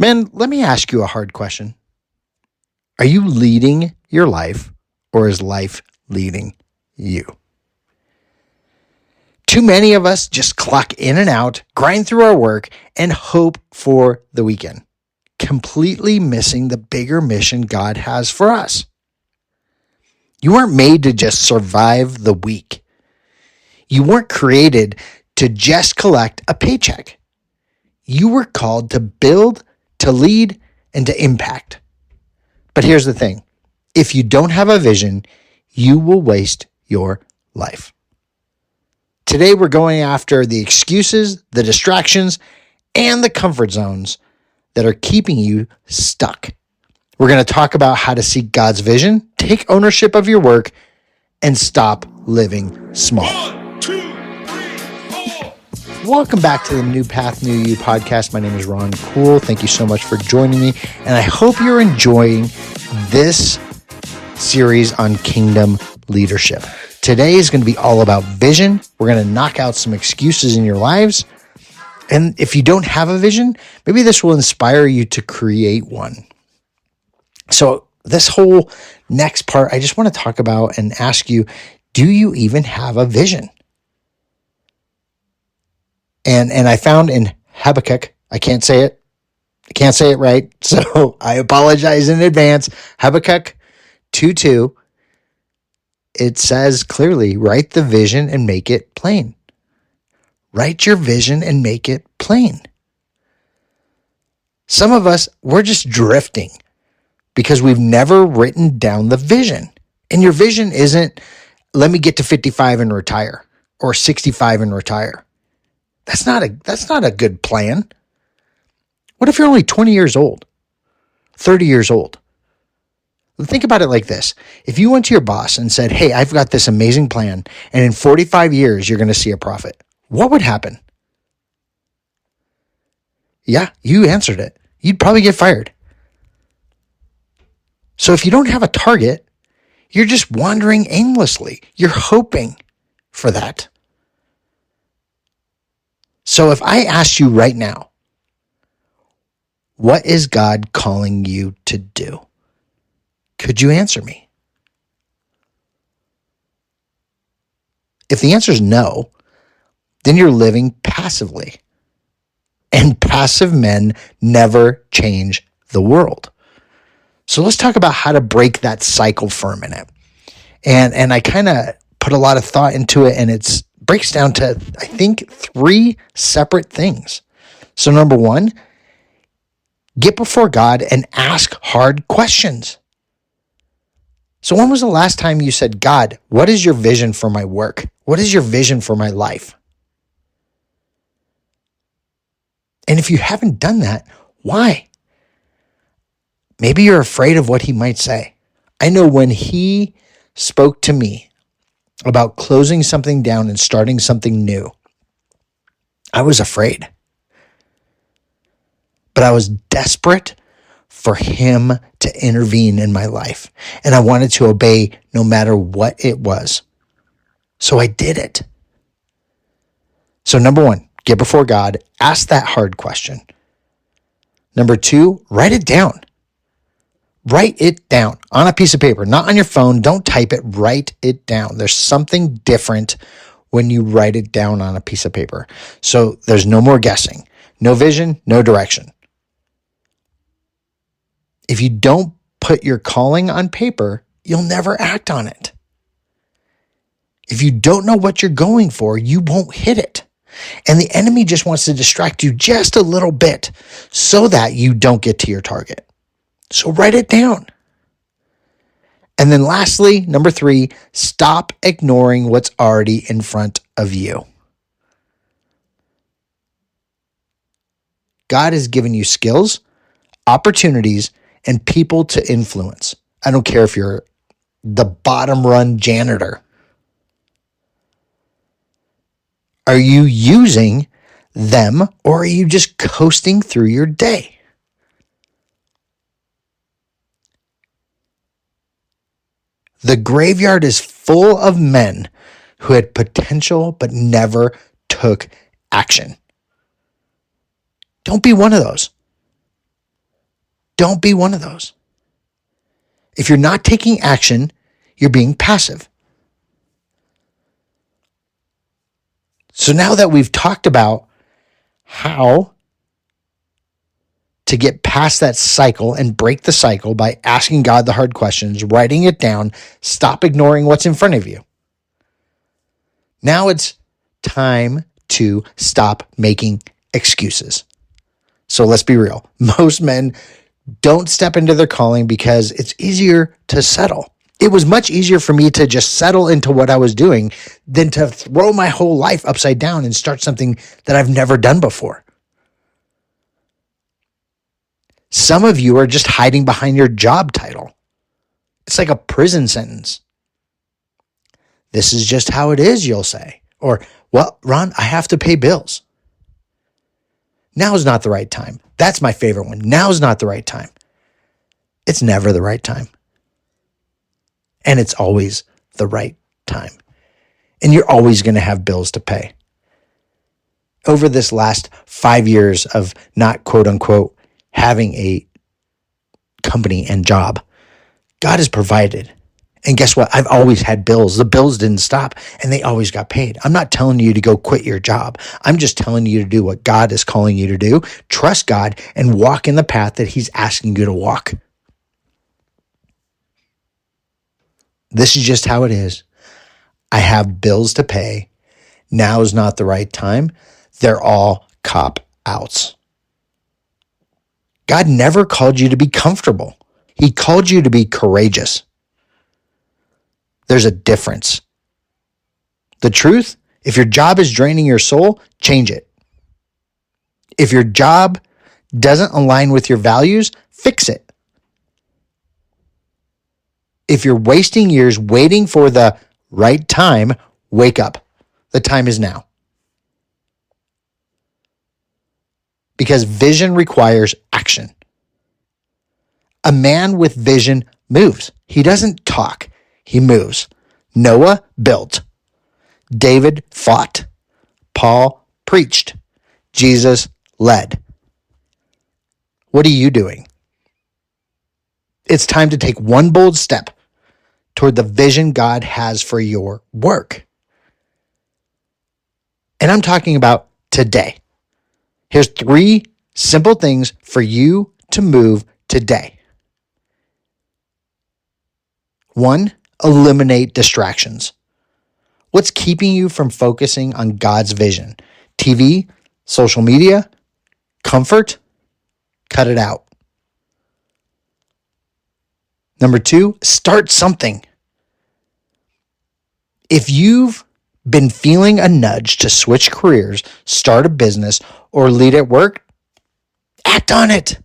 Men, let me ask you a hard question. Are you leading your life, or is life leading you? Too many of us just clock in and out, grind through our work, and hope for the weekend, completely missing the bigger mission God has for us. You weren't made to just survive the week. You weren't created to just collect a paycheck. You were called to build, to lead, and to impact. But here's the thing. If you don't have a vision, you will waste your life. Today, we're going after the excuses, the distractions, and the comfort zones that are keeping you stuck. We're going to talk about how to seek God's vision, take ownership of your work, and stop living small. 1, 2, 3, 4. Welcome back to the New Path, New You podcast. My name is Ron Poole. Thank you so much for joining me, and I hope you're enjoying this series on kingdom leadership. Today is going to be all about vision. We're going to knock out some excuses in your lives. And if you don't have a vision, maybe this will inspire you to create one. So this whole next part, I just want to talk about and ask you, do you even have a vision? And I found in Habakkuk, I can't say it right, so I apologize in advance. Habakkuk 2:2, it says clearly, write the vision and make it plain. Write your vision and make it plain. Some of us, we're just drifting because we've never written down the vision. And your vision isn't, let me get to 55 and retire, or 65 and retire. That's not a good plan. What if you're only 20 years old, 30 years old? Think about it like this. If you went to your boss and said, hey, I've got this amazing plan, and in 45 years, you're going to see a profit, what would happen? Yeah, you answered it. You'd probably get fired. So if you don't have a target, you're just wandering aimlessly. You're hoping for that. So if I asked you right now, what is God calling you to do? Could you answer me? If the answer is no, then you're living passively. And passive men never change the world. So let's talk about how to break that cycle for a minute. And I kind of put a lot of thought into it, and it breaks down to, I think, 3 separate things. So number 1, get before God and ask hard questions. So when was the last time you said, God, what is your vision for my work? What is your vision for my life? And if you haven't done that, why? Maybe you're afraid of what he might say. I know when he spoke to me about closing something down and starting something new, I was afraid. But I was desperate for him to intervene in my life. And I wanted to obey no matter what it was. So I did it. So number 1, get before God, ask that hard question. Number 2, write it down. Write it down on a piece of paper, not on your phone. Don't type it, write it down. There's something different when you write it down on a piece of paper. So there's no more guessing, no vision, no direction. If you don't put your calling on paper, you'll never act on it. If you don't know what you're going for, you won't hit it. And the enemy just wants to distract you just a little bit so that you don't get to your target. So write it down. And then lastly, number 3, stop ignoring what's already in front of you. God has given you skills, opportunities, and people to influence. I don't care if you're the bottom run janitor. Are you using them, or are you just coasting through your day? The graveyard is full of men who had potential but never took action. Don't be one of those. Don't be one of those. If you're not taking action, you're being passive. So now that we've talked about how to get past that cycle and break the cycle by asking God the hard questions, writing it down, stop ignoring what's in front of you. Now it's time to stop making excuses. So let's be real. Most men don't step into their calling because it's easier to settle. It was much easier for me to just settle into what I was doing than to throw my whole life upside down and start something that I've never done before. Some of you are just hiding behind your job title. It's like a prison sentence. This is just how it is, you'll say. Or, well, Ron, I have to pay bills. Now is not the right time. That's my favorite one. Now is not the right time. It's never the right time. And it's always the right time. And you're always going to have bills to pay. Over this last 5 years of not quote unquote having a company and job, God has provided. And guess what? I've always had bills. The bills didn't stop and they always got paid. I'm not telling you to go quit your job. I'm just telling you to do what God is calling you to do. Trust God and walk in the path that He's asking you to walk. This is just how it is. I have bills to pay. Now is not the right time. They're all cop-outs. God never called you to be comfortable. He called you to be courageous. There's a difference. The truth, if your job is draining your soul, change it. If your job doesn't align with your values, fix it. If you're wasting years waiting for the right time, wake up. The time is now. Because vision requires action. A man with vision moves. He doesn't talk. He moves. Noah built. David fought. Paul preached. Jesus led. What are you doing? It's time to take one bold step toward the vision God has for your work. And I'm talking about today. Here's 3 simple things for you to move today. 1, eliminate distractions. What's keeping you from focusing on God's vision? TV, social media, comfort? Cut it out. Number 2, start something. If you've been feeling a nudge to switch careers, start a business, or lead at work, act on it.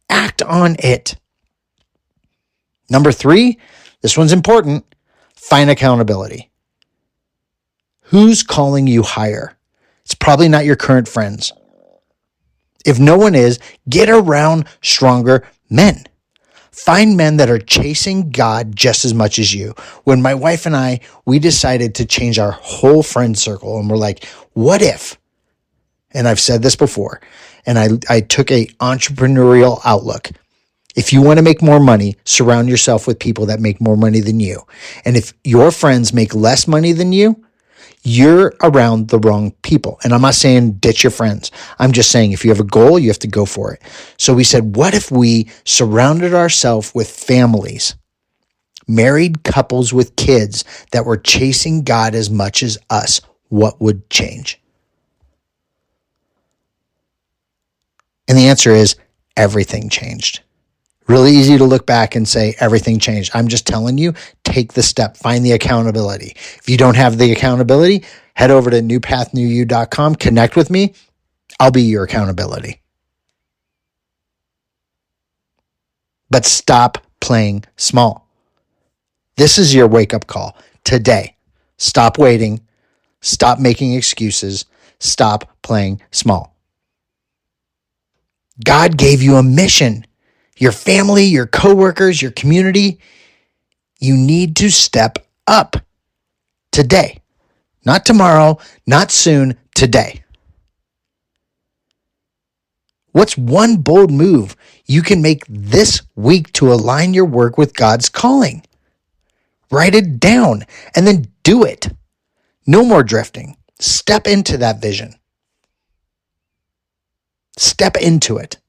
Act on it. Number 3, this one's important, find accountability. Who's calling you higher? It's probably not your current friends. If no one is, get around stronger men. Find men that are chasing God just as much as you. When my wife and I, we decided to change our whole friend circle, and we're like, what if? And I've said this before, and I took a entrepreneurial outlook. If you want to make more money, surround yourself with people that make more money than you. And if your friends make less money than you, you're around the wrong people. And I'm not saying ditch your friends. I'm just saying if you have a goal, you have to go for it. So we said, what if we surrounded ourselves with families, married couples with kids that were chasing God as much as us? What would change? And the answer is everything changed. Really easy to look back and say everything changed. I'm just telling you, take the step, find the accountability. If you don't have the accountability, head over to newpathnewYou.com, connect with me. I'll be your accountability. But stop playing small. This is your wake-up call today. Stop waiting. Stop making excuses. Stop playing small. God gave you a mission. Your family, your coworkers, your community, you need to step up today. Not tomorrow, not soon, today. What's one bold move you can make this week to align your work with God's calling? Write it down and then do it. No more drifting. Step into that vision. Step into it.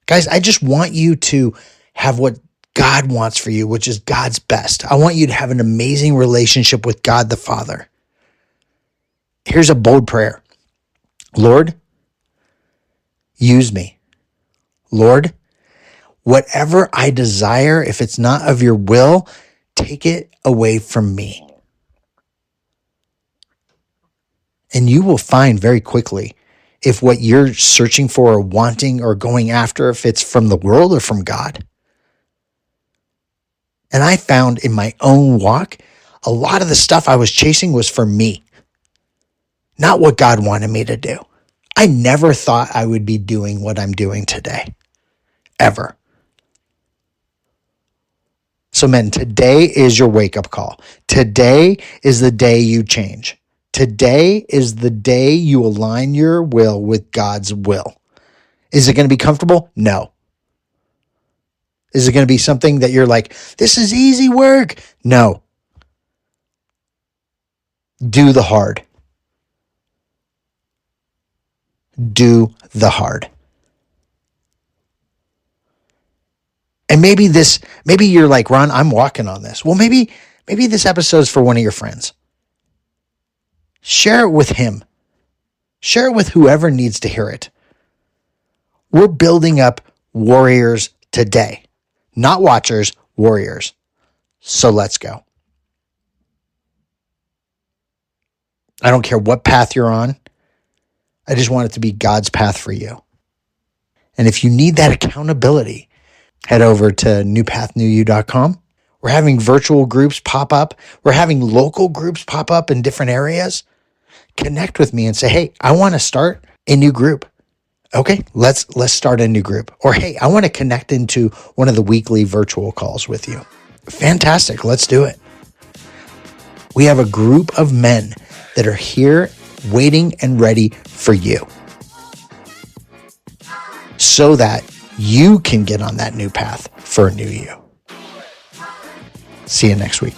Guys, I just want you to have what God wants for you, which is God's best. I want you to have an amazing relationship with God the Father. Here's a bold prayer. Lord, use me. Lord, whatever I desire, if it's not of your will, take it away from me. And you will find very quickly if what you're searching for or wanting or going after, if it's from the world or from God. And I found in my own walk, a lot of the stuff I was chasing was for me, not what God wanted me to do. I never thought I would be doing what I'm doing today, ever. So men, today is your wake-up call. Today is the day you change. Today is the day you align your will with God's will. Is it going to be comfortable? No. Is it going to be something that you're like, this is easy work? No. Do the hard. Do the hard. And maybe you're like, Ron, I'm walking on this. Well, maybe this episode's for one of your friends. Share it with him. Share it with whoever needs to hear it. We're building up warriors today, not watchers, warriors. So let's go. I don't care what path you're on. I just want it to be God's path for you. And if you need that accountability, head over to newpathnewU.com. We're having virtual groups pop up. We're having local groups pop up in different areas. Connect with me and say, hey, I want to start a new group. Okay, let's start a new group. Or, hey, I want to connect into one of the weekly virtual calls with you. Fantastic. Let's do it. We have a group of men that are here waiting and ready for you so that you can get on that new path for a new you. See you next week.